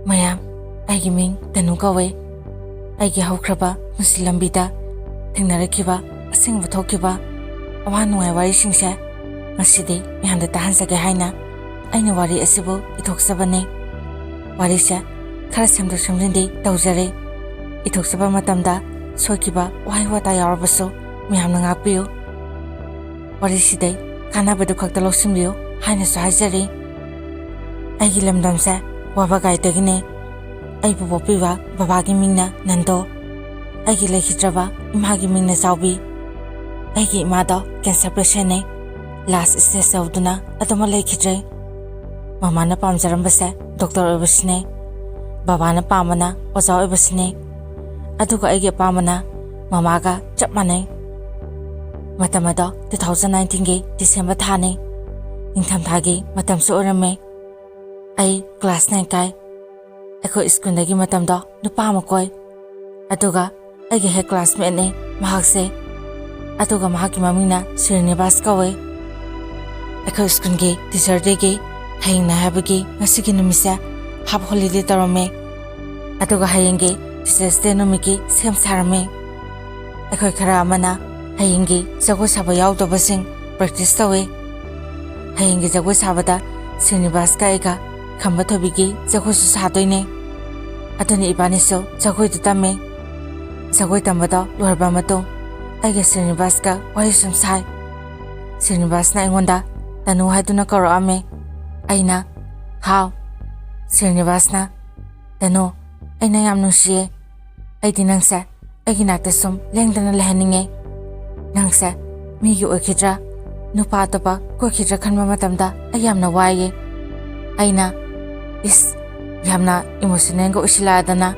mayam aigi ming tanu kawe aigi haukraba musi lambida thengnarakiba asingba thokiba awa nuai wari singse ngasidi mihanda tahansage haina aina wari asibu ithoksabane wari se khara semdo semjindi tawjare ithoksaba matamda sokiba wai wata yarabaso mihamna ngakpiyo wari sidai kanabadu khakta losimliyo haina so hajari aigi lamdamse wabagai tagine aibu bopiba babagi mingna nando aigi lekhidraba imagi mingna saubi aigi imado cancer patient ne last stage awduna adama lekhidre mamana pamjarambase doctor oibasne babana pamana oja oibasne aduga aigi pamana mamaga chapmane matamado 2019 ge December thane ingtham thagi matam so orame ai class 9 kai ako school dagi matam do nupa makoi aduga aigi he classmate ne mahakse aduga mahaki mamina Srinivas kawe ako school ge teacher day ge haingna habagi ngasigi numisa half holiday tarame aduga hayenge teachers day numiki sem sarame ako khara amana hayenge jago saba yaudabasing practice tawe hayenge jago sabada Srinivas ka ega khamba thobigi jago su sadoine aduni ibani so jago tutame jago tambada lorba mato aige Srinivas ka wari sum sai Srinivas na ingonda tanu haiduna karo ame aina how Srinivas na tanu aina yam nungsiye aidi nangsa aigi nakta sum lengdana lehaninge nangsa migi oikidra nupa topa koikidra khanba matamda ayamna waye aina is yamna emotional go usila dana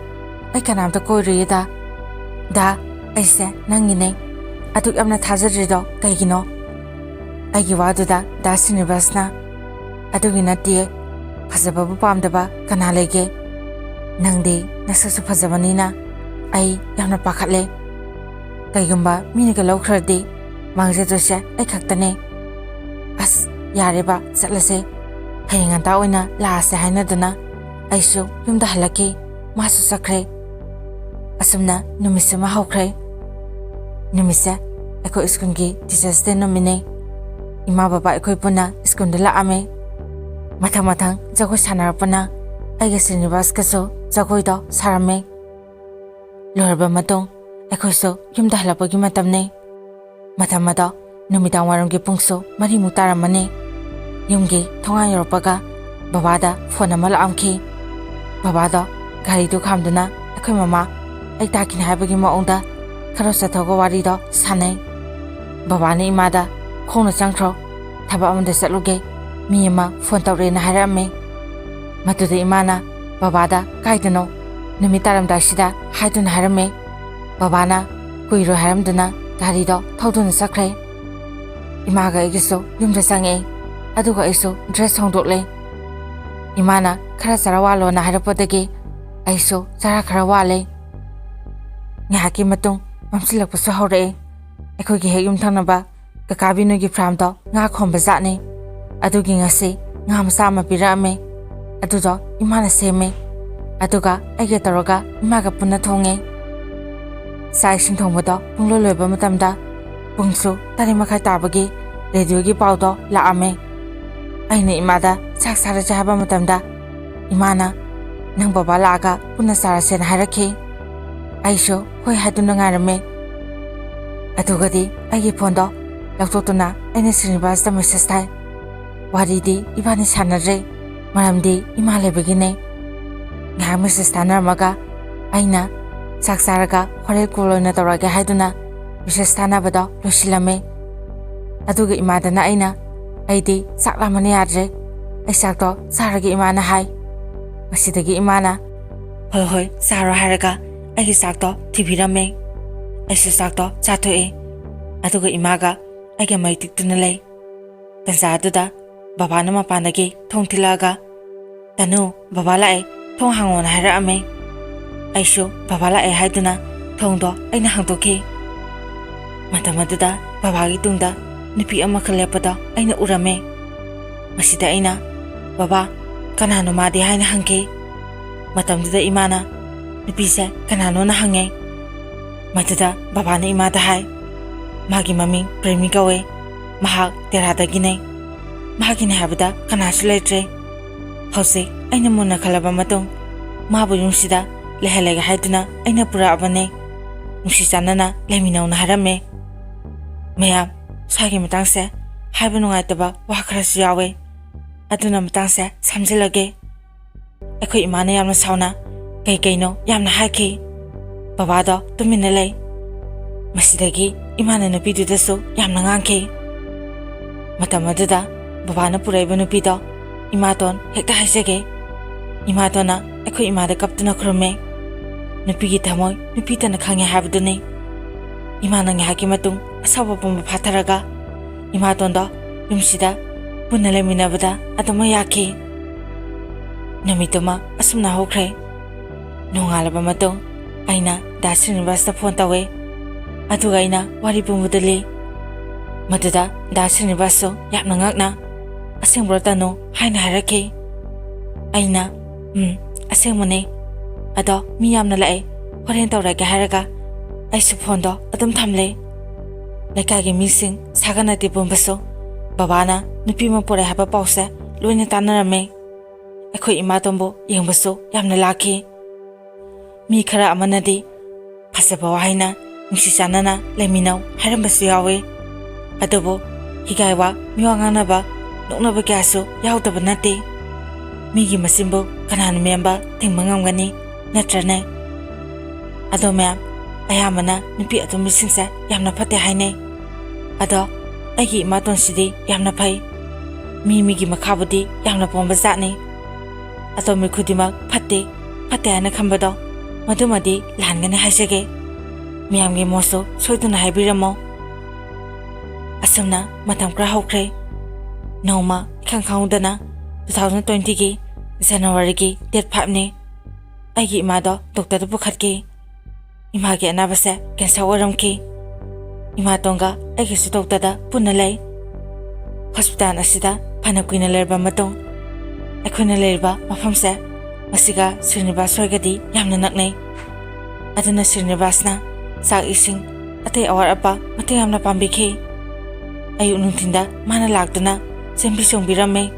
ai kanamta koirida da aise nangine atuk amna thajarido kaigino aigi waduda da Srinivasna adugina tie phajababu pamdaba kana lege nangde nasasu phajabanina ai yamna pakhatle kaigumba miniga lawkhradi mangje jose ai khaktane as yareba chatlase hayanganta oina laase hainadana aishu yumda halaki masu sakre asumna numisama hawkre numisa eko iskungi teachers day nomine ima baba ekoi puna iskundala ame mathang mathang jago sanarapana aige Srinivas kaso jagoi do sarame lorba matong ekoi so yumda halapagi matamne matamada numidang waramgi pungso mari mutaramane yumgi thonga yoropaga babada phone amal amki babada gari do khamduna ekoi mama ai takin habagi maongda kharo sathogo wari do sanai babane imada khona changthro thaba amda satluge mi ama phone tawre na harame matude imana babada kaidano numitaram dasida haidun harame babana kuiro haramduna gari do thaudun sakre imaga igiso yumda sange aduga iso dress hongdokle imana khara sarawalo na harapodagi aiso chara khara wale ngahaki matung mamsilakpasu hore ekhogi he yumthanaba kakabinu gi fram do nga khomba jane adugi ngase nga masa ma pirame adudo imana seme aduga aige taroga imaga punna thonge sai sing thongbodo punglo loiba matamda pungsu tari makhai tabagi radio gi pawdo laame aina imada chak sara jaba matamda imana nang baba laga punna sara sen harakhi aisho hoi haduna ngarame adugadi aigi phondo laktotuna aina Srinivas da message thai waridi ibani sanare maramdi imale begine nga message tanarmaga aina saksaraga horel kuloina tawrage haiduna message tanabado losilame aduga imadana aina aidi saklamane yadre ai sakto sarage imana hai masidagi imana hoi hoi saro haraga ai sakto thibirame ai sakto chathoe aduga imaga aige maitik tunale tanza aduda baba na Mapanda gi thongthilaga tanu baba lae thong hangona harame aishu baba lae haiduna thongdo aina hangtokhi matamaduda baba gi tungda nupi ama khalepada aina urame masida aina baba kanano madi haina hangke Matamduda imana nupise kanano na hange. Maduda babana imada hai. Magi maming premi kawe. Mahak teradagine. Mahagine habada kanasu leitre. Hause aina muna kalaba matung. Mabu yungsida lehelega haiduna aina pura abane. Nungsisana leminaw na harame. Mayam sagi matangse haiba nungaitaba wakharasu yawe. Aduna matangse samjilage. Ekoi imana yamna sauna kaino yamna haiki. Babado tumina lay. Masidagi imana nupidudasu yamna ngangki. Matamaduda babana puraiba nupido imaton hekta haisage. Imatona ekoi imada kaptuna krume. Nupigi tamoy nupitana khange habduni. Imana ngahaki matung asaba pumba phatharaga. Imatonda yumsida punale minabada adama yaki. Namitoma asumna hokre. Nongalaba matung aina da Srinivasta phone tawe. Aduga aina wari pumudali. Maduda da Srinivaso yapna ngakna. Asengbro tano haina haraki. Aina asengmone. Ado mi yamna lae horen tawraga haraga. Aisu phone do adum thamle. Lekagi mising sagana ti pumbaso. Babana nupi mapore haba pause loine tanarame. Ekoi imatombo yengbaso yamna laki. Mi khara amanadi phasaba wahaina nungsisanana leminaw harambasu yawe. Adobo higaiwa miwanganaba noknaba kyaso yawdaba nate. Migi masimbo kanana memba tingmangamgani natrane. Ado ma'am ayamana nupi atumisingse yamna phate haine. Ado aigi imaton sidi yamna phai. Migi makhabudi yamna pomba zatni. Ado mi khudimak phate hana khambado madumadi lahangane haisage. Miyamgi moso soiduna haibiramo. Asumna matam kra hokre. Noma khangkhangudana 2020 gi January gi date 5 ne. Aigi imado doctor da bukhatki. Imagi anabase cancer oramki. Imatonga aigi su doctor da punalai. Hospital asida panakuina lerba matong. Akhuna lerba mafamse masiga Srinivas hoigadi yamna naknai. Aduna Srinivasna sak ising ate awar apa mate yamna pambikhi. Ayu nungthinda mana lakduna sembi songbirame.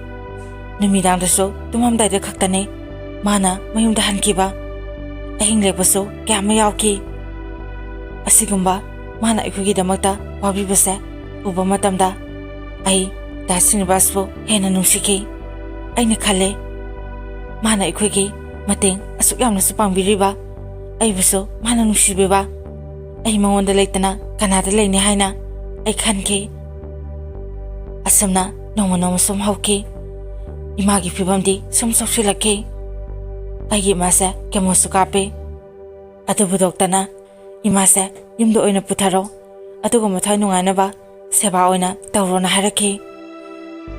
Numidangdaso tumamdaida khaktane mana mayumda hankiba. Ahing lekbaso kyama yawki. Asigumba mana ikhugidamakta wabibase uba matamda ai da Srinivasbo hena nungsiki. Aina khale mana ikhugi mateng asuk yamna supambiriba. Aibuso mana nungsibeba. Ai mangonda leitana kanada leini haina ai khanki. Asamna noma sum hauki. Imagi fibamdi sum soksilaki. Aigi masa kemosu kape. Adubu doktana imase yumdo oina putharo. Adugo mathai nunganaba seba oina tawrona haraki.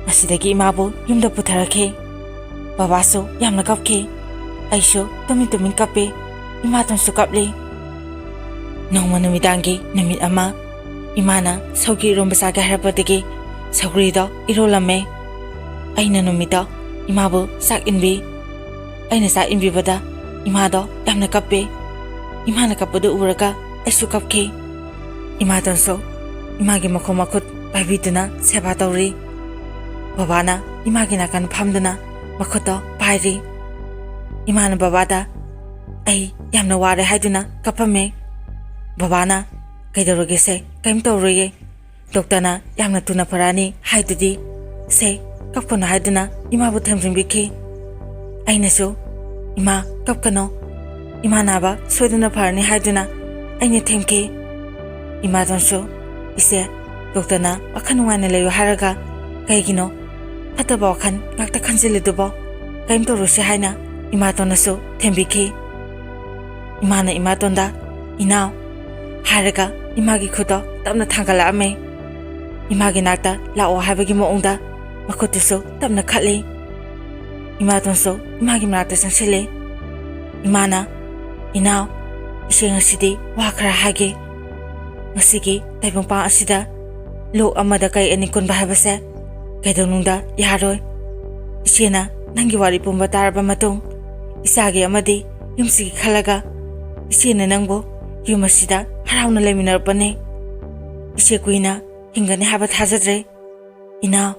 Masidagi imabu yumdo putharaki. Babaso yamna kapki. Aisho tumin kape. Imatonsu kapli. Noma numidangi numit ama. Imana saugi rombasage harapatigi. Saugrido irolame. Aina numito imabu sak inbi. Aina sak inbi bada imado yamna kape. Imana kapadu uraga aisu kapki. Imatonso imagi makut babiduna seba tawri. Babana imagi nakan phamduna makuto pairi. Imana babada ai yamna ware haiduna kapame. Babana kaidorogese kaim tawriye. Doktana yamna tuna parani haidudi se kapkona haiduna imabu thamjingbiki. Ainasu ima kapkano. Ima naba soiduna parani haiduna aina themki. Ima donso ise doktana wakhan wana leyo haraga kaigino hataba wakhan ngakta khanjilidubo kaim tawrusi haina ima tonasu thembiki. Imana ima tonda inao haraga imagi khudo tamna thangala ame. Imagi nakta lao habagi moongda makutuso tamna khali. Imatonso imagi manakta sangsile. Imana inao ise ngasidi wakhara hage. Ngasigi taibangpang asida lok amada kai anikun bahabase kaidonungda yaroi. Isena nangi wari pumba taraba matung isagi amadi yumsigi khalaga isena nangbo yumasida harawna leminarpane ise kuina hingane haba thajadre ina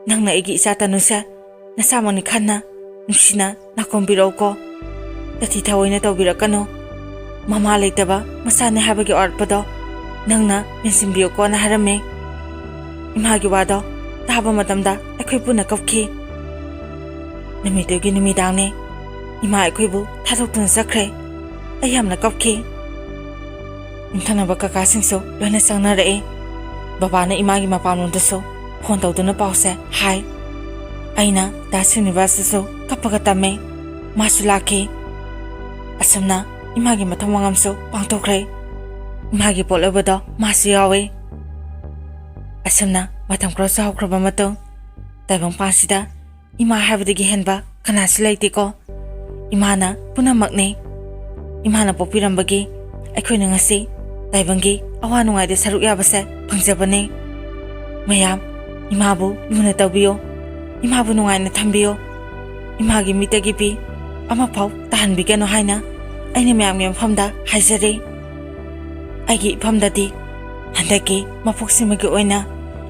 nangna egi isa tanusa nasamani khanna nusina nakombiro ko tati thawoina tawbirakano mama leitaba masane habagi arpado nangna mensimbiyo ko na harame imagi wado taba matamda akhoi puna kapki namitogi numidangne ima akhoi thadokna sakre ayamna kapki inthana kaka singso lona sangna re baba na imagi mapamon daso phone tawduna pause hai aina das university kapaga tame masulaki asamna imagi mathamangamso pangtokre imagi polobado masu yawe asamna matam cross hawkraba matong taibang pasida ima habdagi henba kanasu leitiko imana punamakne imana popirambagi aikoina ngasi taibangi awa nungai saruk yabase pangjabane mayam imabu luna tawbiyo imabu nungai na thambiyo imagi mitagi pi ama phau tahanbigano haina aina mayam famda haijare aigi famdadi handaki mapoksimagi oina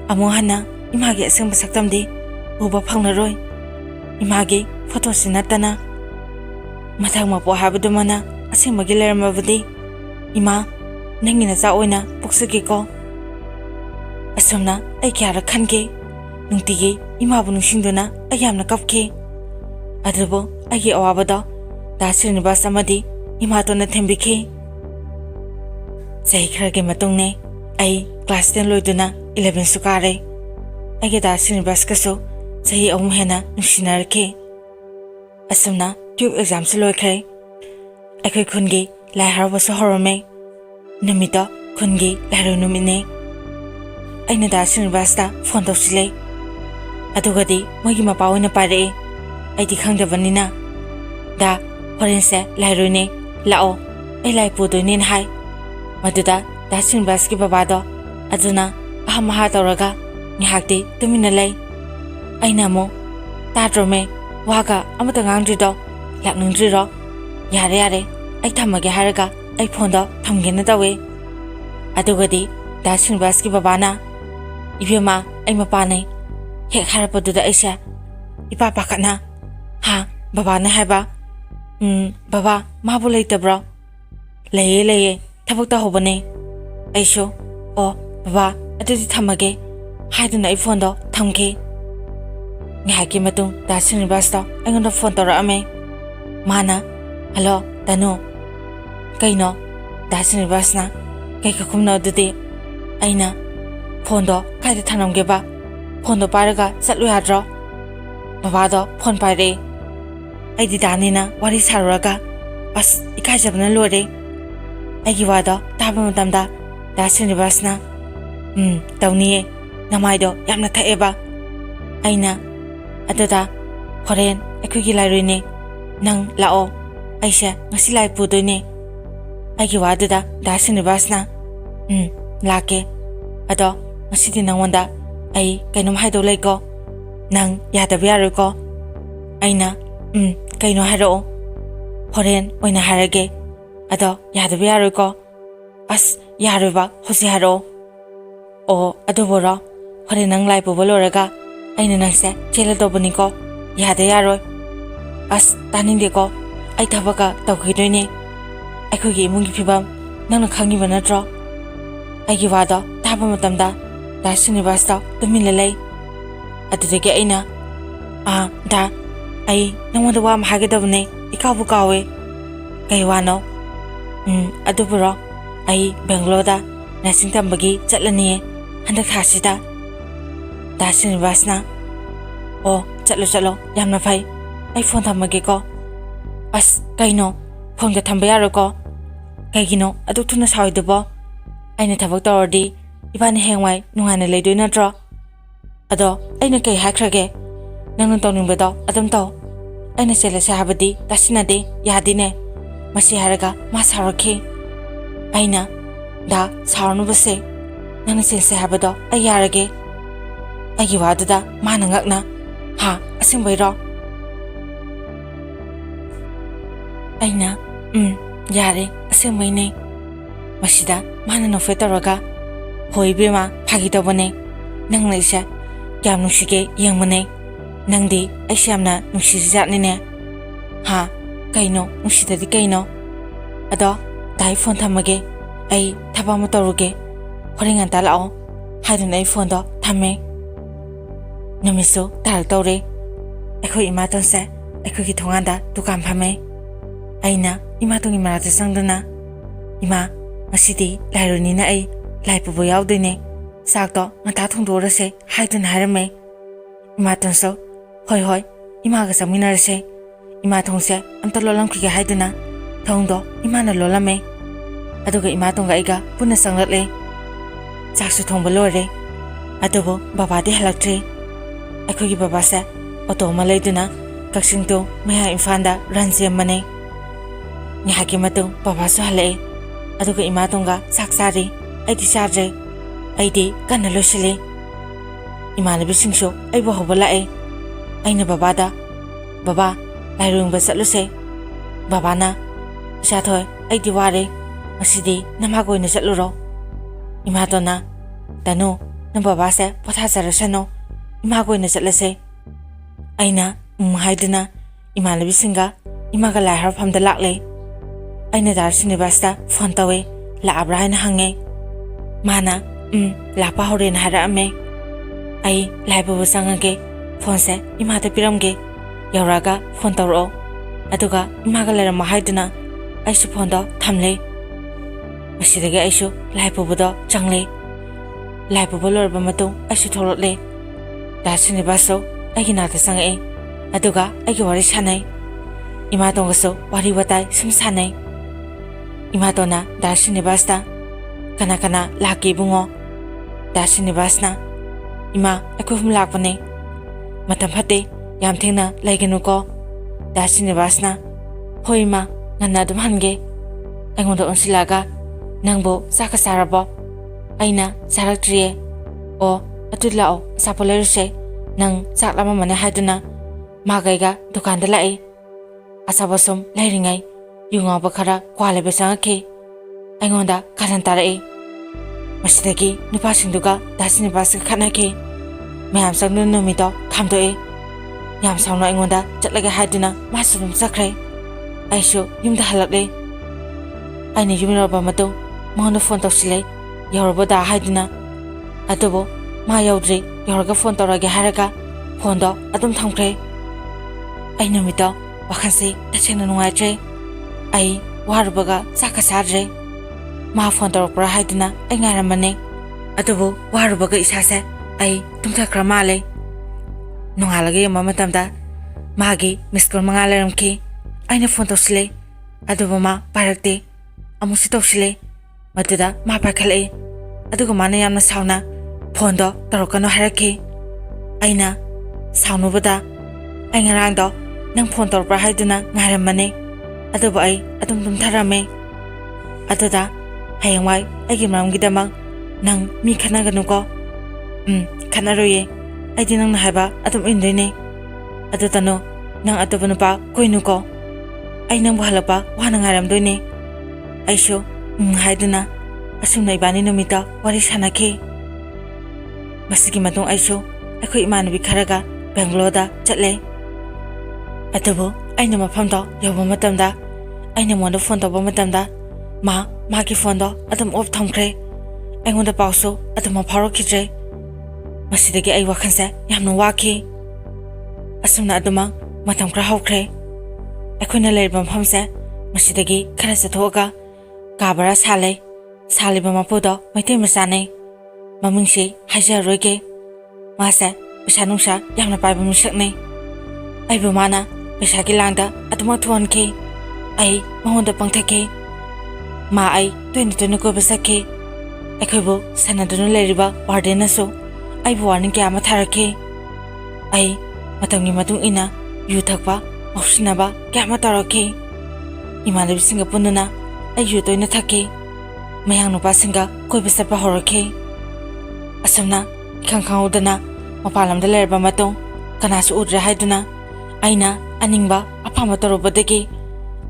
amu hana imagi aseng basaktamdi uba phangnaroi imagi photo sinatana mathang mapo habadumana aseng magi leramabadi ima nangina za oina puksagi ko asomna ai kyara khange nungtigi imabu nungsingduna ayamna kapke adubo agi awabada dasirni basamadi imatona thembiki sei khrage matungne ai class 10 loiduna 11 sukare agi dasirni baskaso sei awum hena nungsinarke asomna tube exam loikre akhoi khungi lai harbaso horome numita khungi laro numine aina dasirni basta phone tawsile adugadi mogi mapawana pare aidi khangdabanina da horense lairone lao ai lai pudoinin hai maduda dasin baski babado aduna ahamaha tawraga nihakti tumina lay aina mo tadrome waga amata ngangdrido laknungdriro yare yare ai thamage haraga ai phone do thamgena tawe adugadi dasin baski babana ibema ai mapane hek harapaduda aisha ipa pakana ha baba na haba baba mabu leitabra leye thabak ta hobane aisho o baba adudi thamage haiduna I phone do thamke ngaki matung dasin basta angonda phone tora ame mana hello tanu kaino dasin basna kai kakumna dudi aina phone do kaida thanamge ba phone do paraga chatlu yadro baba do phone pare aidi danina wari saruraga as ikajabna lore aigi wada taba matamda dasin basna tawniye namaido yamna thaeba aina adada horen ekhugi lairine nang lao aisha ngasi lai pudoine aigi wada dasin basna lake ado ngasi nangwanda ai kainom haido leiko nang yadabyaro ko aina kaino haro horen oina harage ado yadabyaro ko as yaruba hosi haro o adobora horen nang lai poboloraga aina nangse chela dobani ko yada yaro as taninde ko ai thabaka tawkhidoine aikogi imungi phibam nangna khangi banatro aigi wada taba matamda dasini basta tumilalai adudege aina da ai nangwanda wa mahagedabne ikabu kawe kai wano aduburo ai Bangalore nursing tambagi chatlani handak hasida dasin basna o chalo yamna phai ai phone thamage ko as kaino phone ga thamba yaro ko kaigino adu thuna sawidubo aina thabak tordi ibani hengwai nungana leidoi natro ado aina kai hakrage nangna tawningbado adam taw aina selase habadi dasinade yadine masi haraga masaraki aina da sarnu base nangna sense habado ayarage agi wadada manangakna ha asingbairo ꯑꯩꯅ ꯌꯥꯔꯦ ꯑꯁꯦꯡꯕꯩꯅꯦ ꯃꯁꯤꯗ ꯃꯥꯅ ꯅꯣꯛꯐꯦ ꯇꯧꯔꯒ ꯍꯣꯏ ꯏꯕꯦꯝꯃ ꯐꯥꯒꯤ ꯇꯧꯕꯅꯦ ꯅꯪꯅ ꯑꯩꯁꯦ ꯀꯌꯥꯝ ꯅꯨꯡꯁꯤꯒꯦ ꯌꯦꯡꯕꯅꯦ ꯅꯪꯗꯤ ꯑꯩꯁꯦ ꯌꯥꯝꯅ ꯅꯨꯡꯁꯤꯖꯥꯠꯅꯤꯅꯦ ꯍꯥ ꯀꯩꯅꯣ ꯅꯨꯡꯁꯤꯗꯗꯤ ꯀꯩꯅꯣ ꯑꯗꯣ ꯗꯥꯏ ꯐꯣꯟ ꯊꯝꯃꯒꯦ ꯑꯩ ꯊꯕꯛ ꯑꯃ ꯇꯧꯔꯨꯒꯦ ꯍꯣꯔꯦꯟ ꯉꯟꯇꯥ ꯂꯥꯛꯑꯣ ꯍꯥꯏꯗꯨꯅ ꯑꯩ ꯐꯣꯟꯗꯣ ꯊꯝꯃꯦ ꯅꯨꯃꯤꯠꯁꯨ ꯇꯥꯔꯛꯇꯧꯔꯦ ꯑꯩꯈꯣꯏ ꯏꯃꯥꯇꯣꯟꯁꯦ ꯑꯩꯈꯣꯏꯒꯤ ꯊꯣꯡꯒꯥꯟꯗ ꯗꯨꯀꯥꯟ ꯐꯝꯃꯦ ꯑꯩꯅ ꯏꯃꯥꯇꯣꯟꯒꯤ ꯃꯅꯥꯛꯇ ꯆꯪꯗꯨꯅ ꯏꯃꯥ ꯉꯁꯤꯗꯤ ꯂꯥꯏꯔꯣꯏꯅꯤꯅ ꯑꯩ ꯂꯥꯏ ꯄꯨꯕ ꯌꯥꯎꯗꯣꯏꯅꯦ ꯆꯥꯛꯇꯣ ꯉꯟꯇꯥ ꯊꯣꯡꯗꯣꯛꯎꯔꯁꯦ ꯍꯥꯏꯗꯨꯅ ꯍꯥꯏꯔꯝꯃꯦ ꯏꯃꯥꯇꯣꯟꯁꯨ ꯍꯣꯏ ꯏꯃꯥꯒ ꯆꯪꯃꯤꯟꯅꯔꯁꯦ ꯏꯃꯥ ꯊꯣꯡꯁꯦ ꯑꯝꯇ ꯂꯣꯜꯂꯝꯈꯤꯒꯦ ꯍꯥꯏꯗꯨꯅ ꯊꯣꯡꯗꯣ ꯏꯃꯥꯅ ꯂꯣꯜꯂꯝꯃꯦ ꯑꯗꯨꯒ ꯏꯃꯥꯇꯣꯟꯒ ꯑꯩꯒ ꯄꯨꯟꯅ ꯆꯪꯂꯛꯂꯦ ꯆꯥꯛꯁꯨ ꯊꯣꯡꯕ ꯂꯣꯏꯔꯦ ꯑꯗꯨꯕꯨ ꯕꯕꯥꯗꯤ ꯍꯜꯂꯛꯇ꯭ꯔꯤ ꯑꯩꯈꯣꯏꯒꯤ ꯕꯕꯥꯁꯦ ꯑꯣꯇꯣ ꯑꯃ ꯂꯩꯗꯨꯅ ꯀꯛꯆꯤꯡ ꯇꯨ ꯃꯌꯥꯡ ꯏꯝꯐꯥꯜꯗ ꯔꯟ ꯁꯦꯝꯕꯅꯦ ꯉꯥꯏꯍꯥꯛꯀꯤ ꯃꯇꯨꯡ ꯕꯕꯥꯁꯨ ꯍꯜꯂꯛꯑꯦ ꯑꯗꯨꯒ ꯏꯃꯥꯇꯣꯟꯒ ꯆꯥꯛ ꯆꯥꯔꯤ ꯑꯩꯗꯤ ꯆꯥꯗ꯭ꯔꯦ ꯑꯩꯗꯤ ꯀꯟꯅ ꯂꯣꯏꯁꯤꯜꯂꯤ ꯏꯃꯥꯟꯅꯕꯤꯁꯤꯡꯁꯨ ꯑꯩꯕꯨ ꯍꯧꯕ ꯂꯥꯛꯑꯦ ꯑꯩꯅ ꯕꯕꯥꯗ ꯕꯕꯥ ꯂꯥꯏꯔꯣꯏꯕ ꯆꯠꯂꯨꯁꯦ ꯕꯕꯥꯅ ꯏꯆꯥꯊꯣꯏ ꯑꯩꯗꯤ ꯋꯥꯔꯦ ꯉꯁꯤꯗꯤ ꯅꯃꯥꯒ ꯑꯣꯏꯅ ꯆꯠꯂꯨꯔꯣ ꯏꯃꯥꯇꯣꯟꯅ ꯇꯅꯨ ꯅꯪ ꯕꯕꯥꯁꯦ ꯄꯣꯊꯥꯖꯔꯁꯅꯨ ꯏꯃꯥꯒ ꯑꯣꯏꯅ ꯆꯠꯂꯁꯦ ꯑꯩꯅ ꯍꯥꯏꯗꯨꯅ ꯏꯃꯥꯟꯅꯕꯤꯁꯤꯡꯒ ꯏꯃꯥꯒ ꯂꯥꯏ ꯍꯔꯥꯎꯐꯝꯗ ꯂꯥꯛꯂꯦ ꯑꯩꯅ ꯗꯥ ꯁ꯭ꯔꯤꯅꯤꯕꯥꯁꯇ ꯐꯣꯟ ꯇꯧꯋꯦ ꯂꯥꯛꯑꯕ꯭ꯔꯥ ꯍꯥꯏꯅ ꯍꯪꯉꯦ ꯃꯥꯅ ꯂꯥꯛꯄ ꯍꯧꯔꯦꯅ ꯍꯥꯏꯔꯛꯑꯝꯃꯦ ꯑꯩ ꯂꯥꯏ ꯄꯨꯕ ꯆꯪꯉꯒꯦ ꯐꯣꯟꯁꯦ ꯏꯃꯥꯗ ꯄꯤꯔꯝꯒꯦ ꯌꯧꯔꯛꯑꯒ ꯐꯣꯟ ꯇꯧꯔꯛꯑꯣ ꯑꯗꯨꯒ ꯏꯃꯥꯒ ꯂꯩꯔꯝꯃꯣ ꯍꯥꯏꯗꯨꯅ ꯑꯩꯁꯨ ꯐꯣꯟꯗꯣ ꯊꯝꯂꯦ ꯃꯁꯤꯗꯒꯤ ꯑꯩꯁꯨ ꯂꯥꯏ ꯄꯨꯕꯗꯣ ꯆꯪꯂꯦ ꯂꯥꯏ ꯄꯨꯕ ꯂꯣꯏꯔꯕ ꯃꯇꯨꯡ ꯑꯩꯁꯨ ꯊꯣꯛꯂꯛꯂꯦ ꯗꯥ ꯁ꯭ꯔꯤꯅꯤꯕꯥꯁꯁꯨ ꯑꯩꯒꯤ ꯅꯥꯛꯇ ꯆꯪꯉꯛꯑꯦ ꯑꯗꯨꯒ ꯑꯩꯒꯤ ꯋꯥꯔꯤ ꯁꯥꯟꯅꯩ ꯏꯃꯥꯇꯣꯟꯒꯁꯨ ꯋꯥꯔꯤ ꯋꯥꯇꯥꯏ ꯁꯨꯝ ꯁꯥꯟꯅꯩ ꯏꯃꯥꯇꯣꯟꯅ ꯗꯥ ꯁ꯭ꯔꯤꯅꯤꯕꯥꯁꯇ ꯀꯅꯥ ꯀꯅꯥ ꯂꯥꯛꯀꯦ ꯏꯕꯨꯡꯉꯣ ꯗꯥ ꯁ꯭ꯔꯤꯅꯤꯕꯥꯁꯅ ꯏꯃꯥ ꯑꯩꯈꯣꯏ 3 ꯂꯥꯛꯄꯅꯦ ꯃꯇꯝ ꯐꯠꯇꯦ ꯌꯥꯝ ꯊꯦꯡꯅ ꯂꯩꯒꯅꯨꯀꯣ ꯗꯥ ꯁ꯭ꯔꯤꯅꯤꯕꯥꯁꯅ ꯍꯣꯏ ꯏꯃꯥ ꯉꯟꯅ ꯑꯗꯨꯝ ꯍꯟꯒꯦ ꯑꯩꯉꯣꯟꯗ ꯑꯣꯟꯁꯤꯜꯂꯛꯑꯒ ꯅꯪꯕꯨ ꯆꯥꯛꯀ ꯆꯥꯔꯕꯣ ꯑꯩꯅ ꯆꯥꯔꯛꯇ꯭ꯔꯤꯌꯦ ꯑꯣ ꯑꯗꯨꯗꯤ ꯂꯥꯛꯑꯣ ꯑꯆꯥꯄꯣꯠ ꯂꯩꯔꯨꯁꯦ ꯅꯪ ꯆꯥꯛ ꯂꯥꯝꯃꯝꯃꯅꯤ ꯍꯥꯏꯗꯨꯅ ꯃꯥꯒꯩꯒ ꯗꯨꯀꯥꯟꯗ ꯂꯥꯛꯑꯦ ꯑꯆꯥꯄꯣꯠ ꯁꯨꯝ ꯂꯩꯔꯤꯉꯩ ꯌꯨ ꯉꯥꯎꯕ ꯈꯔ ꯀ꯭ꯋꯥ ꯂꯩꯕ ꯆꯪꯉꯛꯈꯤ ꯑꯩꯉꯣꯟꯗ ꯀꯥꯔꯟ ꯇꯥꯔꯛꯏ ꯃꯁꯤꯗꯒꯤ ꯅꯨꯄꯥꯁꯤꯡꯗꯨꯒ ꯗꯥ ꯁ꯭ꯔꯤꯅꯤꯕꯥꯁꯀ ꯈꯠꯅꯈꯤ ꯃꯌꯥꯝ ꯆꯪꯗꯨꯅ ꯅꯨꯃꯤꯠꯇꯣ ꯈꯥꯝꯗꯣꯛꯑꯦ ꯌꯥꯝ ꯁꯥꯎꯅ ꯑꯩꯉꯣꯟꯗ ꯆꯠꯂꯒꯦ ꯍꯥꯏꯗꯨꯅ ꯃꯥꯁꯨ ꯑꯗꯨꯝ ꯆꯠꯈ꯭ꯔꯦ ꯑꯩꯁꯨ ꯌꯨꯝꯗ ꯍꯜꯂꯛꯂꯦ ꯑꯩꯅ ꯌꯨꯝ ꯌꯧꯔꯕ ꯃꯇꯨꯡ ꯃꯉꯣꯟꯗ ꯐꯣꯟ ꯇꯧꯁꯤꯜꯂꯦ ꯌꯧꯔꯕꯗꯥ ꯍꯥꯏꯗꯨꯅ ꯑꯗꯨꯕꯨ ꯃꯥ ꯌꯧꯗ꯭ꯔꯤ ꯌꯧꯔꯒ ꯐꯣꯟ ꯇꯧꯔꯒꯦ ꯍꯥꯏꯔꯒ ꯐꯣꯟꯗꯣ ꯑꯗꯨꯝ ꯊꯝꯈ꯭ꯔꯦ ꯑꯩ ꯅꯨꯃꯤꯠꯇꯣ ꯋꯥꯈꯜꯁꯦ ꯇꯁꯦꯡꯅ ꯅꯨꯡꯉꯥꯏꯇ꯭ꯔꯦ ꯑꯩ ꯋꯥꯔꯨꯕꯒ ꯆꯥꯛꯀ ꯆꯥꯗ꯭ꯔꯦ ꯃꯥ ꯐꯣꯟ ꯇꯧꯔꯛꯄ꯭ꯔꯥ ꯍꯥꯏꯗꯨꯅ ꯑꯩ ꯉꯥꯏꯔꯝꯕꯅꯦ ꯑꯗꯨꯕꯨ ꯋꯥꯔꯨꯕꯒ ꯏꯁꯥꯁꯦ ꯑꯩ ꯇꯨꯝꯊꯈ꯭ꯔ ꯃꯥꯜꯂꯦ ꯅꯣꯡꯉꯥꯜꯂꯒ ꯌꯦꯡꯕ ꯃꯇꯝꯗ ꯃꯥꯒꯤ ꯃꯤꯁꯀꯣꯜ 5 ꯂꯩꯔꯝꯈꯤ ꯑꯩꯅ ꯐꯣꯟ ꯇꯧꯁꯤꯜꯂꯦ ꯑꯗꯨꯕꯨ ꯃꯥ ꯄꯥꯏꯔꯛꯇꯦ ꯑꯃꯨꯛꯁꯨ ꯇꯧꯁꯤꯜꯂꯦ ꯃꯗꯨꯗ ꯃꯥ ꯄꯥꯏꯈꯠꯂꯛꯑꯦ ꯑꯗꯨꯒ ꯃꯥꯅ ꯌꯥꯝꯅ ꯁꯥꯎꯅ ꯐꯣꯟꯗꯣ ꯇꯧꯔꯛꯀꯅꯣ ꯍꯥꯏꯔꯛꯈꯤ ꯑꯩꯅ ꯁꯥꯎꯅꯨꯕꯗ ꯑꯩ ꯉꯔꯥꯡꯗꯣ ꯅꯪ ꯐꯣꯟ ꯇꯧꯔꯛꯄ꯭ꯔꯥ ꯍꯥꯏꯗꯨꯅ ꯉꯥꯏꯔꯝꯕꯅꯦ ꯑꯗꯨꯕꯨ ꯑꯩ ꯑꯗꯨꯝ ꯇꯨꯝꯊꯔꯝꯃꯦ ꯑꯗꯨꯗ ꯍꯌꯦꯡꯋꯥꯏ ꯑꯩꯒꯤ ꯃꯔꯝꯒꯤꯗꯃꯛ ꯅꯪ ꯃꯤ ꯈꯠꯅꯒꯅꯨꯀꯣ ꯈꯠꯅꯔꯣꯏꯌꯦ ꯑꯩꯗꯤ ꯅꯪꯅ ꯍꯥꯏꯕ ꯑꯗꯨꯝ ꯏꯟꯗꯣꯏꯅꯦ ꯑꯗꯨꯇꯅꯣ ꯅꯪ ꯑꯇꯣꯞꯄ ꯅꯨꯄꯥ ꯀꯣꯏꯅꯨꯀꯣ ꯑꯩ ꯅꯪꯕꯨ ꯍꯜꯂꯛꯄ ꯋꯥꯅ ꯉꯥꯏꯔꯝꯗꯣꯏꯅꯦ ꯑꯩꯁꯨ ꯍꯥꯏꯗꯨꯅ ꯑꯁꯨꯝꯅ ꯏꯕꯥꯅꯤ ꯅꯨꯃꯤꯠꯇ ꯋꯥꯔꯤ ꯁꯥꯟꯅꯈꯤ ꯃꯁꯤꯒꯤ ꯃꯇꯨꯡ ꯑꯩꯁꯨ ꯑꯩꯈꯣꯏ ꯏꯃꯥꯟꯅꯕꯤ ꯈꯔꯒ ꯕꯦꯡꯒ꯭ꯂꯣꯔꯗ ꯆꯠꯂꯦ ꯑꯗꯨꯕꯨ ꯑꯩꯅ ꯃꯐꯝꯗꯣ ꯌꯧꯕ ꯃꯇꯝꯗ ꯑꯩꯅ ꯃꯉꯣꯟꯗ ꯐꯣꯟ ꯇꯧꯕ ꯃꯇꯝꯗ ꯃꯥꯒꯤ ꯐꯣꯟꯗꯣ ꯑꯗꯨꯝ ꯑꯣꯐ ꯊꯝꯈ꯭ꯔꯦ ꯑꯩꯉꯣꯟꯗ ꯄꯥꯎꯁꯨ ꯑꯗꯨꯝꯃꯛ ꯐꯥꯎꯔꯛꯈꯤꯗ꯭ꯔꯦ ꯃꯁꯤꯗꯒꯤ ꯑꯩ ꯋꯥꯈꯜꯁꯦ ꯌꯥꯝꯅ ꯋꯥꯈꯤ ꯑꯁꯨꯝꯅ ꯑꯗꯨꯃꯛ ꯃꯇꯝ ꯈꯔ ꯍꯧꯈ꯭ꯔꯦ ꯑꯩꯈꯣꯏꯅ ꯂꯩꯔꯤꯕ ꯃꯐꯝꯁꯦ ꯃꯁꯤꯗꯒꯤ ꯈꯔ ꯆꯠꯊꯣꯛꯑꯒ ꯀꯥ ꯚꯔꯥ ꯁꯥꯜꯂꯦ ꯁꯥꯜꯂꯤꯕ ꯃꯄꯨꯗꯣ ꯃꯩꯇꯩ ꯃꯆꯥꯅꯦ ꯃꯃꯤꯡꯁꯤ ꯍꯥꯏꯖꯔꯔꯣꯏꯒꯦ ꯃꯥꯁꯦ ꯄꯩꯁꯥ ꯅꯨꯡꯁꯥ ꯌꯥꯝꯅ ꯄꯥꯏꯕ ꯃꯤꯁꯛꯅꯦ ꯑꯩꯕꯨ ꯃꯥꯅ ꯄꯩꯁꯥꯒꯤ ꯂꯥꯡꯗ ꯑꯗꯨꯃꯛ ꯊꯨꯍꯟꯈꯤ ꯑꯩ ꯃꯉꯣꯟꯗ ꯄꯪꯊꯈꯤ ꯃꯥ ꯑꯩ ꯇꯣꯏꯅ ꯀꯣꯏꯕ ꯆꯠꯈꯤ ꯑꯩꯈꯣꯏꯕꯨ ꯁꯥꯟꯅꯗꯨꯅ ꯂꯩꯔꯤꯕ ꯋꯥꯔꯗꯦꯟꯅꯁꯨ ꯑꯩꯕꯨ ꯋꯥꯔꯅꯤꯡ ꯀꯌꯥ ꯑꯃ ꯊꯥꯔꯛꯈꯤ ꯑꯩ ꯃꯇꯝꯒꯤ ꯃꯇꯨꯡ ꯏꯟꯅ ꯌꯨ ꯊꯛꯄ ꯉꯥꯎꯁꯤꯟꯅꯕ ꯀꯌꯥ ꯑꯃ ꯇꯧꯔꯛꯈꯤ ꯏꯃꯥꯟꯅꯕꯤꯁꯤꯡꯒ ꯄꯨꯟꯗꯨꯅ ꯑꯩ ꯌꯨ ꯇꯣꯏꯅ ꯊꯛꯈꯤ ꯃꯌꯥꯡ ꯅꯨꯄꯥꯁꯤꯡꯒ ꯀꯣꯏꯕ ꯆꯠꯄ ꯍꯧꯔꯛꯈꯤ ꯑꯁꯨꯝꯅ ꯏꯈꯪ ꯈꯪꯍꯧꯗꯅ ꯃꯄꯥꯟ ꯂꯝꯗ ꯂꯩꯔꯕ ꯃꯇꯨꯡ ꯀꯅꯥꯁꯨ ꯎꯗ꯭ꯔꯦ ꯍꯥꯏꯗꯨꯅ ꯑꯩꯅ ꯑꯅꯤꯡꯕ ꯑꯄꯥꯝꯕ ꯇꯧꯔꯨꯕꯗꯒꯤ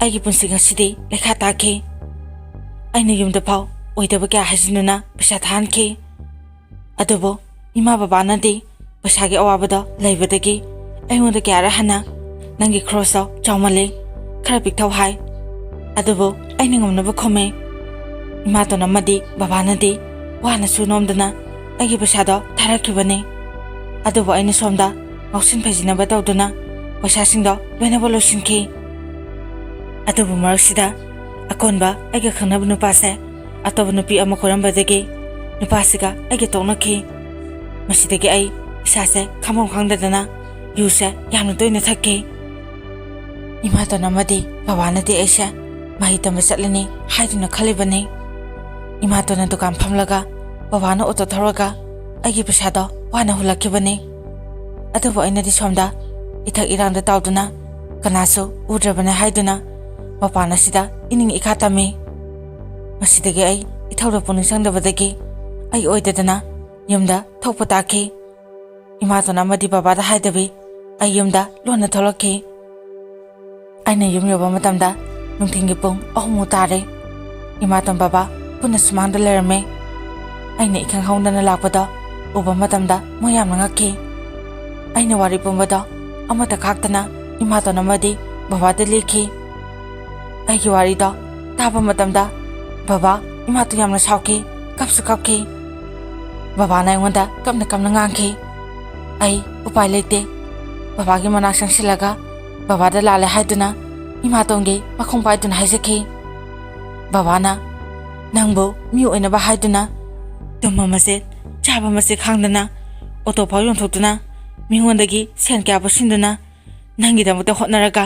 ꯑꯩꯒꯤ ꯄꯨꯟꯁꯤ ꯉꯁꯤꯗꯤ ꯂꯩꯈꯥ ꯇꯥꯈꯤ꯫ ꯑꯩꯅ ꯌꯨꯝꯗ ꯐꯥꯎ ꯑꯣꯏꯗꯕ ꯀꯌꯥ ꯍꯥꯏꯖꯤꯟꯗꯨꯅ ꯄꯩꯁꯥ ꯊꯥꯍꯟꯈꯤ꯫ ꯑꯗꯨꯕꯨ ꯏꯃꯥ ꯕꯕꯥꯅꯗꯤ ꯄꯩꯁꯥꯒꯤ ꯑꯋꯥꯕꯗ ꯂꯩꯕꯗꯒꯤ ꯑꯩꯉꯣꯟꯗ ꯀꯌꯥꯔꯛ ꯍꯟꯅ ꯅꯪꯒꯤ ꯈ꯭ꯔꯣꯁꯇꯣ ꯆꯥꯎꯃꯜꯂꯤ, ꯈꯔ ꯄꯤꯛꯊꯧ ꯍꯥꯏ꯫ ꯑꯗꯨꯕꯨ ꯑꯩꯅ ꯉꯝꯅꯕ ꯈꯨꯝꯃꯤ꯫ ꯏꯃꯥꯇꯣꯟ ꯑꯃꯗꯤ ꯕꯕꯥꯅꯗꯤ ꯋꯥꯅꯁꯨ ꯅꯣꯝꯗꯅ ꯑꯩꯒꯤ ꯄꯩꯁꯥꯗꯣ ꯊꯥꯔꯛꯈꯤꯕꯅꯤ꯫ ꯑꯗꯨꯕꯨ ꯑꯩꯅ ꯁꯣꯝꯗ ꯉꯥꯎꯁꯤꯟ ꯐꯩꯖꯤꯟꯅꯕ ꯇꯧꯗꯨꯅ ꯄꯩꯁꯥꯁꯤꯡꯗꯣ ꯂꯣꯏꯅꯃꯛ ꯂꯣꯏꯁꯤꯟꯈꯤ꯫ ꯑꯗꯨꯕꯨ ꯃꯔꯛꯁꯤꯗ ꯑꯀꯣꯟꯕ ꯑꯩꯒ ꯈꯪꯅꯕ ꯅꯨꯄꯥꯁꯦ ꯑꯇꯣꯞꯄ ꯅꯨꯄꯤ ꯑꯃ ꯀꯣꯏꯔꯝꯕꯗꯒꯤ ꯅꯨꯄꯥꯁꯤꯒ ꯑꯩꯒ ꯇꯣꯛꯅꯈꯤ꯫ ꯃꯁꯤꯗꯒꯤ ꯑꯩ ꯏꯁꯥꯁꯦ ꯈꯪꯐꯝ ꯈꯪꯗꯗꯅ ꯌꯨꯁꯦ ꯌꯥꯝꯅ ꯇꯣꯏꯅ ꯊꯛꯈꯤ꯫ ꯏꯃꯥꯇꯣꯟ ꯑꯃꯗꯤ ꯕꯕꯥꯅꯗꯤ ꯑꯩꯁꯦ ꯃꯍꯩ ꯇꯝꯕ ꯆꯠꯂꯅꯤ ꯍꯥꯏꯗꯨꯅ ꯈꯜꯂꯤꯕꯅꯤ꯫ ꯏꯃꯥꯇꯣꯟꯅ ꯗꯨꯀꯥꯟ ꯐꯝꯂꯒ ꯕꯕꯥꯅ ꯑꯣꯇꯣ ꯊꯧꯔꯒ ꯑꯩꯒꯤ ꯄꯩꯁꯥꯗꯣ ꯋꯥꯅ ꯍꯨꯜꯂꯛꯈꯤꯕꯅꯤ꯫ ꯑꯗꯨꯕꯨ ꯑꯩꯅꯗꯤ ꯁꯣꯝꯗ ꯏꯊꯛ ꯏꯔꯥꯡꯗ ꯇꯥꯎꯗꯨꯅ ꯀꯅꯥꯁꯨ ꯎꯗ꯭ꯔꯕꯅꯦ ꯍꯥꯏꯗꯨꯅ ꯃꯄꯥꯟ ꯑꯁꯤꯗ ꯏꯅꯤꯡ ꯏꯈꯥ ꯇꯝꯃꯤ꯫ ꯃꯁꯤꯗꯒꯤ ꯑꯩ ꯏꯊꯧꯗ ꯄꯨꯛꯅꯤꯡ ꯆꯪꯗꯕꯗꯒꯤ ꯑꯩ ꯑꯣꯏꯗꯗꯅ ꯌꯨꯝꯗ ꯊꯣꯛꯄ ꯇꯥꯈꯤ꯫ ꯏꯃꯥꯇꯣꯟ ꯑꯃꯗꯤ ꯕꯕꯥꯗ ꯍꯥꯏꯗꯕꯤ ꯑꯩ ꯌꯨꯝꯗ ꯂꯣꯟꯅ ꯊꯣꯛꯂꯛꯈꯤ꯫ ꯑꯩꯅ ꯌꯨꯝ ꯌꯧꯕ ꯃꯇꯝꯗ ꯅꯨꯡꯊꯤꯟꯒꯤ ꯄꯨꯡ 3 ꯇꯥꯔꯦ꯫ ꯏꯃꯥꯇꯣꯟ ꯕꯕꯥ ꯄꯨꯟꯅ ꯁꯨꯃꯥꯡꯗ ꯂꯩꯔꯝꯃꯦ꯫ ꯑꯩꯅ ꯏꯈꯪ ꯈꯪꯍꯧꯗꯅ ꯂꯥꯛꯄꯗꯣ ꯎꯕ ꯃꯇꯝꯗ ꯃꯣꯏ ꯌꯥꯝꯅ ꯉꯛꯈꯤ꯫ ꯑꯩꯅ ꯋꯥꯔꯤ ꯄꯨꯝꯕꯗꯣ ꯑꯃꯠꯇ ꯈꯥꯛꯇꯅ ꯏꯃꯥꯇꯣꯟ ꯑꯃꯗꯤ ꯕꯕꯥꯗ ꯂꯤꯈꯤ꯫ ꯑꯩꯒꯤ ꯋꯥꯔꯤꯗꯣ ꯇꯥꯕ ꯃꯇꯝꯗ ꯕꯕꯥ ꯏꯃꯥꯇꯣꯟ ꯌꯥꯝꯅ ꯁꯥꯎꯈꯤ, ꯀꯞꯁꯨ ꯀꯞꯈꯤ꯫ ꯕꯕꯥꯅ ꯑꯩꯉꯣꯟꯗ ꯀꯞꯅ ꯀꯞꯅ ꯉꯥꯡꯈꯤ꯫ ꯑꯩ ꯎꯄꯥꯏ ꯂꯩꯇꯦ ꯕꯕꯥꯒꯤ ꯃꯅꯥꯛ ꯆꯪꯁꯤꯜꯂꯒ ꯕꯕꯥꯗ ꯂꯥꯜꯂꯦ ꯍꯥꯏꯗꯨꯅ ꯏꯃꯥꯇꯣꯟꯒꯤ ꯃꯈꯣꯡ ꯄꯥꯏꯗꯨꯅ ꯍꯥꯏꯖꯈꯤ꯫ ꯕꯕꯥꯅ ꯅꯪꯕꯨ ꯃꯤ ꯑꯣꯏꯅꯕ ꯍꯥꯏꯗꯨꯅ ꯇꯨꯝꯕ ꯃꯆꯦꯠ ꯆꯥꯕ ꯃꯆꯦꯠ ꯈꯥꯡꯗꯅ ꯑꯣꯇꯣ ꯐꯥꯎ ꯌꯣꯟꯊꯣꯛꯇꯨꯅ ꯃꯤꯉꯣꯟꯗꯒꯤ ꯁꯦꯟ ꯀꯌꯥ ꯄꯨꯁꯤꯟꯗꯨꯅ ꯅꯪꯒꯤꯗꯃꯛꯇ ꯍꯣꯠꯅꯔꯒ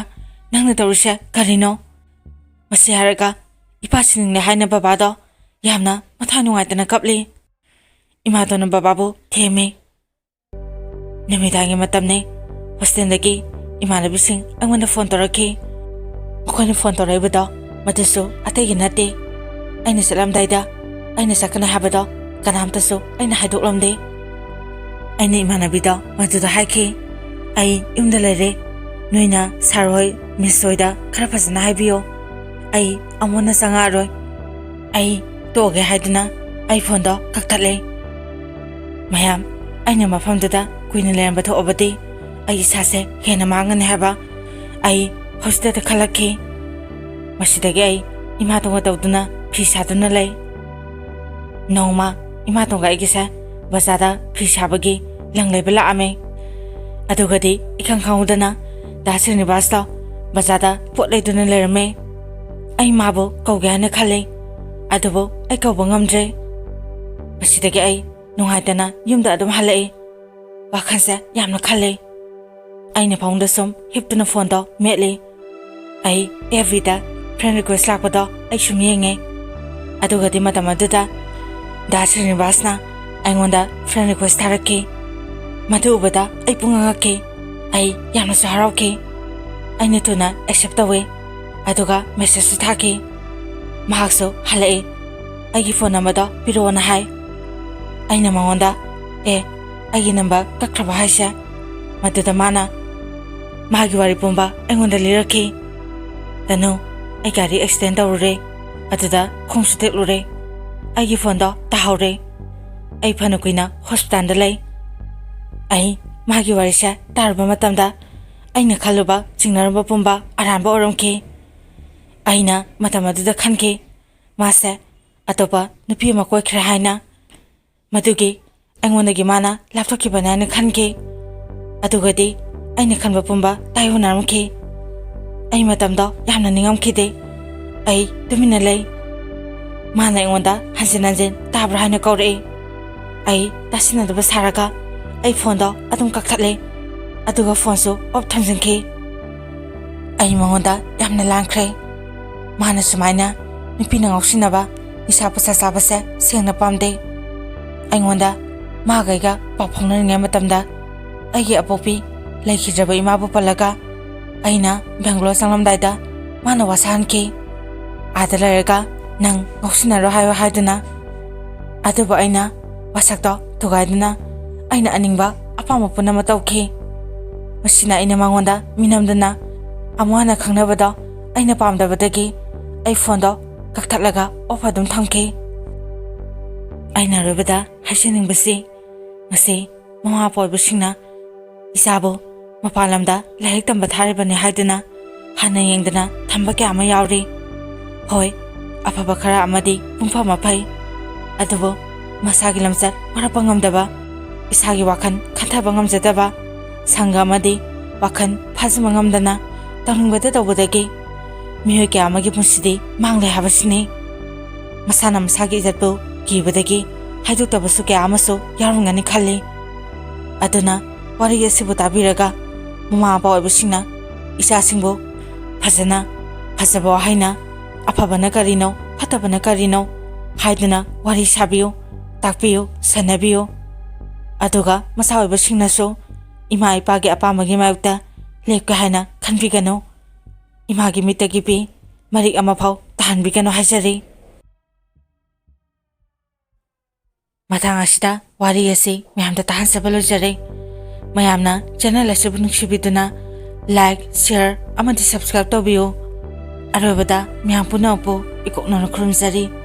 ꯅꯪꯅ ꯇꯧꯔꯤꯁꯦ ꯀꯔꯤꯅꯣ? ꯃꯁꯤ ꯍꯥꯏꯔꯒ ꯏꯄꯥꯁꯤꯡꯅꯦ ꯍꯥꯏꯅ ꯕꯕꯥꯗꯣ ꯌꯥꯝꯅ ꯃꯊ꯭ꯋꯥꯏ ꯅꯨꯡꯉꯥꯏꯇꯅ ꯀꯞꯂꯤ꯫ ꯏꯃꯥꯇꯣꯟꯅ ꯕꯕꯥꯕꯨ ꯊꯦꯝꯃꯤ꯫ ꯅꯨꯃꯤꯗꯥꯡꯒꯤ ꯃꯇꯝꯅꯤ꯫ ꯍꯣꯁꯇꯦꯜꯗꯒꯤ ꯏꯃꯥꯟꯅꯕꯤꯁꯤꯡ ꯑꯩꯉꯣꯟꯗ ꯐꯣꯟ ꯇꯧꯔꯛꯈꯤ꯫ ꯃꯈꯣꯏꯅ ꯐꯣꯟ ꯇꯧꯔꯛꯏꯕꯗꯣ ꯃꯗꯨꯁꯨ ꯑꯇꯩꯒꯤ ꯅꯠꯇꯦ꯫ ꯑꯩꯅ ꯆꯠꯂꯝꯗꯥꯏꯗ ꯑꯩꯅ ꯆꯠꯀꯅꯤ ꯍꯥꯏꯕꯗꯣ ꯀꯅꯥꯝꯇꯁꯨ ꯑꯩꯅ ꯍꯥꯏꯗꯣꯛꯂꯝꯗꯦ꯫ ꯑꯩꯅ ꯏꯃꯥꯟꯅꯕꯤꯗꯣ ꯃꯗꯨꯗ ꯍꯥꯏꯈꯤ, ꯑꯩ ꯌꯨꯝꯗ ꯂꯩꯔꯦ, ꯅꯣꯏꯅ ꯁꯥꯔ ꯍꯣꯏ ꯃꯤꯁ ꯍꯣꯏꯗ ꯈꯔ ꯐꯖꯅ ꯍꯥꯏꯕꯤꯌꯣ, ꯑꯩ ꯑꯃꯨꯛ ꯍꯟꯅ ꯆꯪꯉꯛꯑꯔꯣꯏ꯫ ꯑꯩ ꯇꯣꯛꯑꯒꯦ ꯍꯥꯏꯗꯨꯅ ꯑꯩ ꯐꯣꯟꯗꯣ ꯀꯛꯊꯠꯂꯦ꯫ ꯃꯌꯥꯝ ꯑꯩꯅ ꯃꯐꯝꯗꯨꯗ ꯀꯨꯏꯅ ꯂꯩꯔꯝꯕ ꯊꯣꯛꯑꯕꯗꯤ ꯑꯩ ꯏꯁꯥꯁꯦ ꯍꯦꯟꯅ ꯃꯥꯡꯒꯅꯤ ꯍꯥꯏꯕ ꯑꯩ ꯍꯧꯖꯤꯛꯇꯗ ꯈꯜꯂꯛꯈꯤ꯫ ꯃꯁꯤꯗꯒꯤ ꯑꯩ ꯏꯃꯥꯇꯣꯟꯒ ꯇꯧꯗꯨꯅ ꯐꯤ ꯁꯥꯗꯨꯅ ꯂꯩ꯫ ꯅꯣꯡꯃ ꯏꯃꯥꯇꯣꯟꯒ ꯑꯩꯒꯤꯁꯦ ꯕꯖꯥꯔꯗ ꯐꯤ ꯁꯥꯕꯒꯤ ꯂꯪ ꯂꯩꯕ ꯂꯥꯛꯑꯝꯃꯦ꯫ ꯑꯗꯨꯒꯗꯤ ꯏꯈꯪ ꯈꯪꯍꯧꯗꯅ ꯗꯥ ꯁ꯭ꯔꯤꯅꯤꯕꯥꯁꯇꯣ ꯕꯖꯥꯔꯗ ꯄꯣꯠ ꯂꯩꯗꯨꯅ ꯂꯩꯔꯝꯃꯦ꯫ ꯑꯩ ꯃꯥꯕꯨ ꯀꯧꯒꯦ ꯍꯥꯏꯅ ꯈꯜꯂꯤ, ꯑꯗꯨꯕꯨ ꯑꯩ ꯀꯧꯕ ꯉꯝꯗ꯭ꯔꯦ꯫ ꯃꯁꯤꯗꯒꯤ ꯑꯩ ꯅꯨꯡꯉꯥꯏꯇꯅ ꯌꯨꯝꯗ ꯑꯗꯨꯝ ꯍꯜꯂꯛꯏ꯫ ꯋꯥꯈꯜꯁꯦ ꯌꯥꯝꯅ ꯈꯜꯂꯤ꯫ ꯑꯩꯅ ꯐꯃꯨꯡꯗ ꯁꯨꯝ ꯍꯤꯞꯇꯨꯅ ꯐꯣꯟꯗꯣ ꯃꯦꯠꯂꯤ꯫ ꯑꯩ FBꯗ ꯐ꯭ꯔꯦꯟ ꯔꯤꯀ꯭ꯋꯦꯁ ꯂꯥꯛꯄꯗꯣ ꯑꯩ ꯁꯨꯝ ꯌꯦꯡꯉꯦ꯫ ꯑꯗꯨꯒꯗꯤ ꯃꯇꯝ ꯑꯗꯨꯗ ꯗꯥ ꯁ꯭ꯔꯤꯅꯤꯕꯥꯁꯅ ꯑꯩꯉꯣꯟꯗ ꯐ꯭ꯔꯦꯟ ꯔꯤꯀ꯭ꯋꯦꯁ ꯊꯥꯔꯛꯈꯤ꯫ ꯃꯗꯨ ꯎꯕꯗ ꯑꯩ ꯄꯨꯡꯉꯛ ꯉꯛꯈꯤ꯫ ꯑꯩ ꯌꯥꯝꯅꯁꯨ ꯍꯔꯥꯎꯈꯤ꯫ ꯑꯩꯅ ꯊꯨꯅ ꯑꯦꯛꯁꯦꯞ ꯇꯧꯏ, ꯑꯗꯨꯒ ꯃꯦꯁꯦꯖꯁꯨ ꯊꯥꯈꯤ꯫ ꯃꯍꯥꯛꯁꯨ ꯍꯜꯂꯛꯏ꯫ ꯑꯩꯒꯤ ꯐꯣꯟ ꯅꯝꯕꯔꯗꯣ ꯄꯤꯔꯛꯑꯣꯅ ꯍꯥꯏ꯫ ꯑꯩꯅ ꯃꯉꯣꯟꯗ ꯑꯩꯒꯤ ꯅꯝꯕꯔ ꯀꯛꯈ꯭ꯔꯕ ꯍꯥꯏꯁꯦ? ꯃꯗꯨꯗ ꯃꯥꯅ ꯃꯥꯒꯤ ꯋꯥꯔꯤ ꯄꯨꯝꯕ ꯑꯩꯉꯣꯟꯗ ꯂꯤꯔꯛꯈꯤ꯫ ꯇꯅꯨ, ꯑꯩ ꯒꯥꯔꯤ ꯑꯦꯛꯁꯤꯗꯦꯟ ꯇꯧꯔꯨꯔꯦ, ꯑꯗꯨꯗ ꯈꯣꯡꯁꯨ ꯇꯦꯛꯂꯨꯔꯦ, ꯑꯩꯒꯤ ꯐꯣꯟꯗꯣ ꯇꯥꯍꯧꯔꯦ, ꯑꯩ ꯐꯅ ꯀꯨꯏꯅ ꯍꯣꯁꯄꯤꯇꯥꯜꯗ ꯂꯩ꯫ ꯑꯩ ꯃꯥꯒꯤ ꯋꯥꯔꯤꯁꯦ ꯇꯥꯔꯨꯕ ꯃꯇꯝꯗ ꯑꯩꯅ ꯈꯜꯂꯨꯕ ꯆꯤꯡꯅꯔꯝꯕ ꯄꯨꯝꯕ ꯑꯔꯥꯟꯕ ꯑꯣꯏꯔꯝꯈꯤ꯫ ꯑꯩꯅ ꯃꯇꯝ ꯑꯗꯨꯗ ꯈꯟꯈꯤ ꯃꯥꯁꯦ ꯑꯇꯣꯞꯄ ꯅꯨꯄꯤ ꯑꯃ ꯀꯣꯏꯈ꯭ꯔꯦ ꯍꯥꯏꯅ, ꯃꯗꯨꯒꯤ ꯑꯩꯉꯣꯟꯗꯒꯤ ꯃꯥꯅ ꯂꯥꯞꯊꯣꯛꯈꯤꯕꯅꯤ ꯍꯥꯏꯅ ꯈꯟꯈꯤ꯫ ꯑꯗꯨꯒꯗꯤ ꯑꯩꯅ ꯈꯟꯕ ꯄꯨꯝꯕ ꯇꯥꯏꯌꯣꯟꯅꯔꯝꯈꯤ꯫ ꯑꯩ ꯃꯇꯝꯗꯣ ꯌꯥꯝꯅ ꯅꯤꯡꯉꯝꯈꯤꯗꯦ꯫ ꯑꯩ ꯇꯨꯃꯤꯟꯅ ꯂꯩ꯫ ꯃꯥꯅ ꯑꯩꯉꯣꯟꯗ ꯍꯟꯖꯤꯟ ꯍꯟꯖꯤꯟ ꯇꯥꯕ꯭ꯔꯥ ꯍꯥꯏꯅ ꯀꯧꯔꯛꯏ꯫ ꯑꯩ ꯇꯥꯁꯤꯟꯅꯗꯕ ꯁꯥꯔꯒ ꯑꯩ ꯐꯣꯟꯗꯣ ꯑꯗꯨꯝ ꯀꯛꯊꯠꯂꯦ, ꯑꯗꯨꯒ ꯐꯣꯟꯁꯨ ꯑꯣꯐ ꯊꯝꯖꯤꯟꯈꯤ꯫ ꯑꯩ ꯃꯉꯣꯟꯗ ꯌꯥꯝꯅ ꯂꯥꯟꯈ꯭ꯔꯦ꯫ ꯃꯥꯅ ꯁꯨꯃꯥꯏꯅ ꯅꯨꯄꯤꯅ ꯉꯥꯎꯁꯤꯟꯅꯕ ꯅꯤꯁꯥ ꯄꯨꯁꯥ ꯆꯥꯕꯁꯦ ꯁꯦꯡꯅ ꯄꯥꯝꯗꯦ꯫ ꯑꯩꯉꯣꯟꯗ ꯃꯥꯒ ꯑꯩꯒ ꯄꯥꯎ ꯐꯥꯎꯅꯔꯤꯉꯩ ꯃꯇꯝꯗ ꯑꯩꯒꯤ ꯑꯄꯣꯛꯄꯤ ꯂꯩꯈꯤꯗ꯭ꯔꯕ ꯏꯃꯥꯕꯨ ꯄꯜꯂꯒ ꯑꯩꯅ ꯕꯦꯡꯒ꯭ꯂꯣꯔ ꯆꯪꯂꯝꯗꯥꯏꯗ ꯃꯥꯅ ꯋꯥꯁꯛꯍꯟꯈꯤ, ꯑꯥꯗ ꯂꯩꯔꯒ ꯅꯪ ꯉꯥꯎꯁꯤꯟꯅꯔꯣ ꯍꯥꯏꯌꯣ ꯍꯥꯏꯗꯨꯅ꯫ ꯑꯗꯨꯕꯨ ꯑꯩꯅ ꯋꯥꯁꯛꯇꯣ ꯊꯨꯒꯥꯏꯗꯨꯅ ꯑꯩꯅ ꯑꯅꯤꯡꯕ ꯑꯄꯥꯝꯕ ꯄꯨꯝꯅꯃꯛ ꯇꯧꯈꯤ꯫ ꯃꯁꯤꯅ ꯑꯩꯅ ꯃꯉꯣꯟꯗ ꯃꯤꯅꯝꯗꯨꯅ ꯑꯃꯨꯛ ꯍꯟꯅ ꯈꯪꯅꯕꯗꯣ ꯑꯩꯅ ꯄꯥꯝꯗꯕꯗꯒꯤ ꯑꯩ ꯐꯣꯟꯗꯣ ꯀꯛꯊꯠꯂꯒ ꯑꯣꯐ ꯑꯗꯨꯝ ꯊꯝꯈꯤ꯫ ꯑꯩꯅ ꯑꯔꯣꯏꯕꯗ ꯍꯥꯏꯖꯅꯤꯡꯕꯁꯤ ꯉꯁꯤ ꯃꯃꯥ ꯃꯄꯥ ꯑꯣꯏꯕꯁꯤꯡꯅ ꯏꯆꯥꯕꯨ ꯃꯄꯥꯟ ꯂꯝꯗ ꯂꯥꯏꯔꯤꯛ ꯇꯝꯕ ꯊꯥꯔꯤꯕꯅꯤ ꯍꯥꯏꯗꯨꯅ ꯍꯟꯅ ꯌꯦꯡꯗꯅ ꯊꯝꯕ ꯀꯌꯥ ꯑꯃ ꯌꯥꯎꯔꯤ꯫ ꯍꯣꯏ, ꯑꯐꯕ ꯈꯔ ꯑꯃꯗꯤ ꯄꯨꯡꯐ ꯐꯩ, ꯑꯗꯨꯕꯨ ꯃꯁꯥꯒꯤ ꯂꯝꯆꯠ ꯋꯥꯔꯛꯄ ꯉꯝꯗꯕ, ꯏꯁꯥꯒꯤ ꯋꯥꯈꯜ ꯈꯟꯊꯕ ꯉꯝꯖꯗꯕ, ꯁꯪꯒ ꯑꯃꯗꯤ ꯋꯥꯈꯜ ꯐꯥꯖꯤꯟꯕ ꯉꯝꯗꯅ ꯇꯧꯅꯤꯡꯕꯗ ꯇꯧꯕꯗꯒꯤ ꯃꯤꯑꯣꯏ ꯀꯌꯥ ꯑꯃꯒꯤ ꯄꯨꯟꯁꯤꯗꯤ ꯃꯥꯡꯂꯦ ꯍꯥꯏꯕꯁꯤꯅꯤ꯫ ꯃꯁꯥꯅ ꯃꯁꯥꯒꯤ ꯏꯖꯠꯄꯨ ꯀꯤꯕꯗꯒꯤ ꯍꯥꯏꯗꯣꯛꯇꯕꯁꯨ ꯀꯌꯥ ꯑꯃꯁꯨ ꯌꯥꯎꯔꯝꯒꯅꯤ ꯈꯜꯂꯤ꯫ ꯑꯗꯨꯅ ꯋꯥꯔꯤ ꯑꯁꯤꯕꯨ ꯇꯥꯕꯤꯔꯒ ꯃꯃꯥ ꯃꯄꯥ ꯑꯣꯏꯕꯁꯤꯡꯅ ꯏꯆꯥꯁꯤꯡꯕꯨ ꯐꯖꯅ ꯐꯖꯕ ꯋꯥꯍꯩꯅ ꯑꯐꯕꯅ ꯀꯔꯤꯅꯣ ꯐꯠꯇꯕꯅ ꯀꯔꯤꯅꯣ ꯍꯥꯏꯗꯨꯅ ꯋꯥꯔꯤ ꯁꯥꯕꯤꯌꯨ, ꯇꯥꯛꯄꯤꯌꯨ, ꯁꯦꯟꯅꯕꯤꯌꯨ꯫ ꯑꯗꯨꯒ ꯃꯆꯥ ꯑꯣꯏꯕꯁꯤꯡꯅꯁꯨ ꯏꯃꯥ ꯏꯄꯥꯒꯤ ꯑꯄꯥꯝꯕꯒꯤ ꯃꯥꯌꯣꯛꯇ ꯂꯦꯞꯀꯦ ꯍꯥꯏꯅ ꯈꯟꯕꯤꯒꯅꯨ, ꯏꯃꯥꯒꯤ ꯃꯤꯠꯇꯒꯤ ꯄꯤ ꯃꯔꯤꯛ ꯑꯃꯐꯥꯎ ꯇꯥꯍꯟꯕꯤꯒꯅꯨ ꯍꯥꯏꯖꯔꯤ꯫ ꯃꯇꯥꯡ ꯑꯁꯤꯗ ꯋꯥꯔꯤ ꯑꯁꯤ ꯃꯌꯥꯝꯗ ꯇꯥꯍꯟꯖꯕ ꯂꯣꯏꯖꯔꯦ꯫ ꯃꯌꯥꯝꯅ ꯆꯦꯅꯦꯜ ꯑꯁꯤꯕꯨ ꯅꯨꯡꯁꯤꯕꯤꯗꯨꯅ ꯂꯥꯏꯛ, ꯁꯦꯌꯔ ꯑꯃꯗꯤ ꯁꯕꯁꯀ꯭ꯔꯥꯏꯕ ꯇꯧꯕꯤꯌꯨ꯫ ꯑꯔꯣꯏꯕꯗ ꯃꯌꯥꯝ ꯄꯨꯝꯅꯃꯛꯄꯨ ꯏꯀꯣꯛꯅꯅ ꯈꯨꯔꯨꯝꯖꯔꯤ꯫